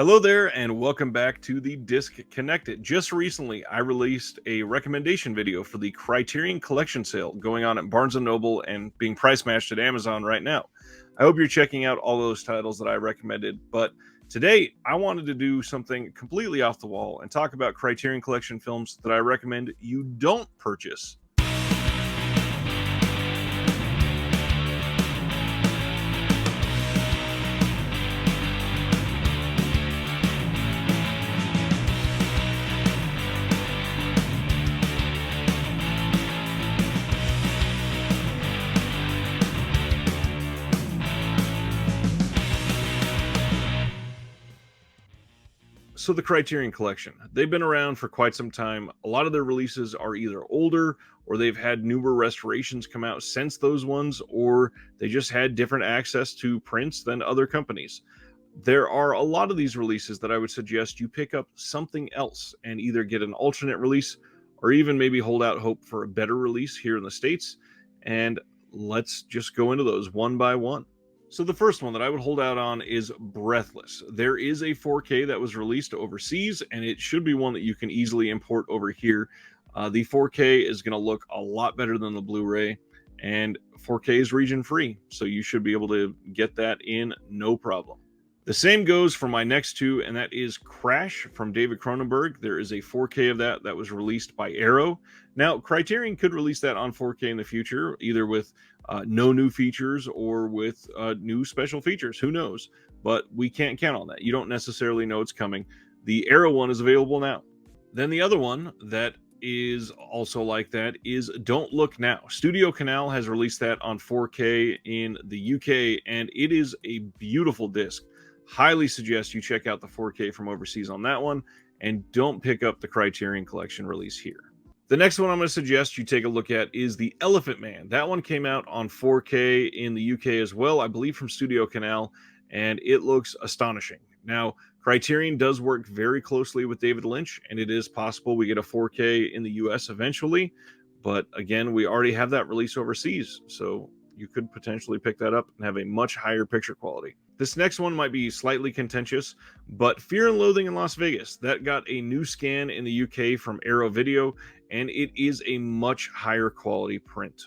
Hello there, and welcome back to the Disc Connected. Just recently, I released a recommendation video for the Criterion Collection sale going on at Barnes & Noble and being price matched at Amazon right now. I hope you're checking out all those titles that I recommended, but today I wanted to do something completely off the wall and talk about Criterion Collection films that I recommend you don't purchase. So the Criterion Collection, they've been around for quite some time. A lot of their releases are either older or they've had newer restorations come out since those ones, or they just had different access to prints than other companies. There are a lot of these releases that I would suggest you pick up something else and either get an alternate release or even maybe hold out hope for a better release here in the States. And let's just go into those one by one. So the first one that I would hold out on is Breathless. There is a 4K that was released overseas, and it should be one that you can easily import over here. The 4K is going to look a lot better than the Blu-ray, and 4K is region free, so you should be able to get that in no problem. The same goes for my next two, and that is Crash from David Cronenberg. There is a 4K of that was released by Arrow. Now, Criterion could release that on 4K in the future, either with no new features or with new special features. Who knows? But we can't count on that. You don't necessarily know it's coming. The Arrow one is available now. Then the other one that is also like that is Don't Look Now. Studio Canal has released that on 4K in the UK, and it is a beautiful disc. Highly suggest you check out the 4K from overseas on that one, and don't pick up the Criterion Collection release here. The next one I'm going to suggest you take a look at is The Elephant Man. That one came out on 4K in the UK as well, I believe from Studio Canal, and it looks astonishing. Now, Criterion does work very closely with David Lynch, and it is possible we get a 4K in the US eventually, but again, we already have that release overseas, so you could potentially pick that up and have a much higher picture quality. This next one might be slightly contentious, but Fear and Loathing in Las Vegas, that got a new scan in the UK from Arrow Video, and it is a much higher quality print.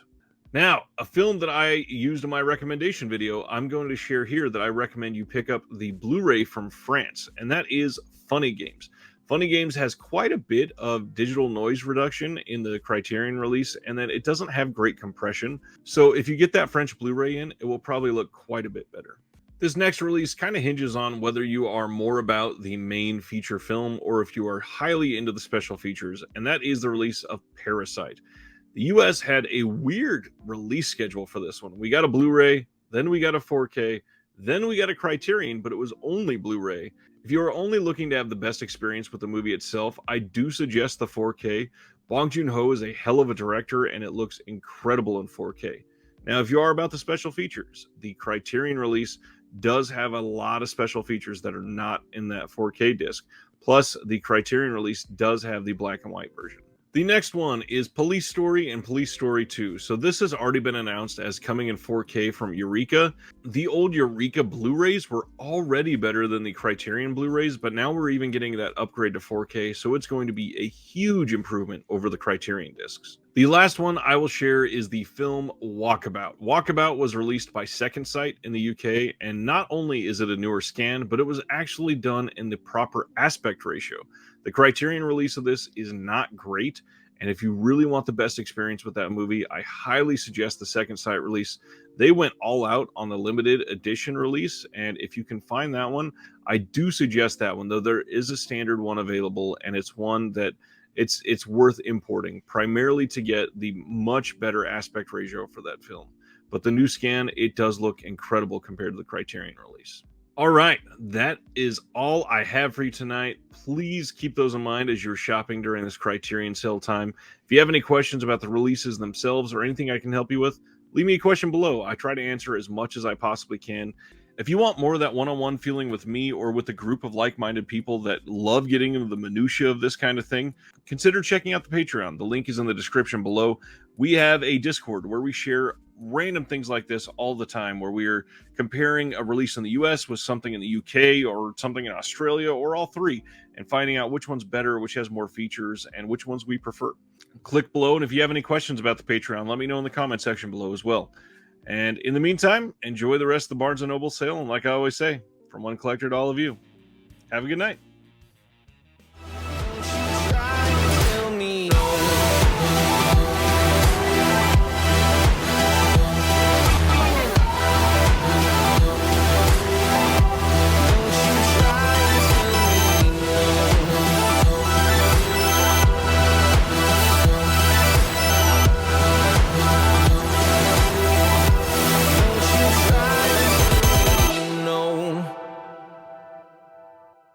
Now, a film that I used in my recommendation video, I'm going to share here that I recommend you pick up the Blu-ray from France, and that is Funny Games. Funny Games has quite a bit of digital noise reduction in the Criterion release, and then it doesn't have great compression. So if you get that French Blu-ray in, it will probably look quite a bit better. This next release kind of hinges on whether you are more about the main feature film or if you are highly into the special features, and that is the release of Parasite. The US had a weird release schedule for this one. We got a Blu-ray, then we got a 4K, then we got a Criterion, but it was only Blu-ray. If you are only looking to have the best experience with the movie itself, I do suggest the 4K. Bong Joon-ho is a hell of a director, and it looks incredible in 4K. Now, if you are about the special features, the Criterion release does have a lot of special features that are not in that 4K disc. Plus, the Criterion release does have the black and white version. The next one is Police Story and Police Story 2. So this has already been announced as coming in 4K from Eureka. The old Eureka Blu-rays were already better than the Criterion Blu-rays, but now we're even getting that upgrade to 4K, so it's going to be a huge improvement over the Criterion discs. The last one I will share is the film Walkabout. Walkabout was released by Second Sight in the UK, and not only is it a newer scan, but it was actually done in the proper aspect ratio. The Criterion release of this is not great, and if you really want the best experience with that movie, I highly suggest the Second Sight release. They went all out on the limited edition release, and if you can find that one, I do suggest that one, though there is a standard one available, and it's one that it's worth importing, primarily to get the much better aspect ratio for that film. But the new scan, it does look incredible compared to the Criterion release. All right, that is all I have for you tonight. Please keep those in mind as you're shopping during this Criterion sale time. If you have any questions about the releases themselves or anything I can help you with, leave me a question below. I try to answer as much as I possibly can. If you want more of that one-on-one feeling with me or with a group of like-minded people that love getting into the minutia of this kind of thing, consider checking out the Patreon. The link is in the description below. We have a Discord where we share random things like this all the time, where we're comparing a release in the US with something in the UK or something in Australia or all three, and finding out which one's better, which has more features, and which ones we prefer. Click below, and if you have any questions about the Patreon, let me know in the comment section below as well. And in the meantime, enjoy the rest of the Barnes & Noble sale, and like I always say, from one collector to all of you, have a good night.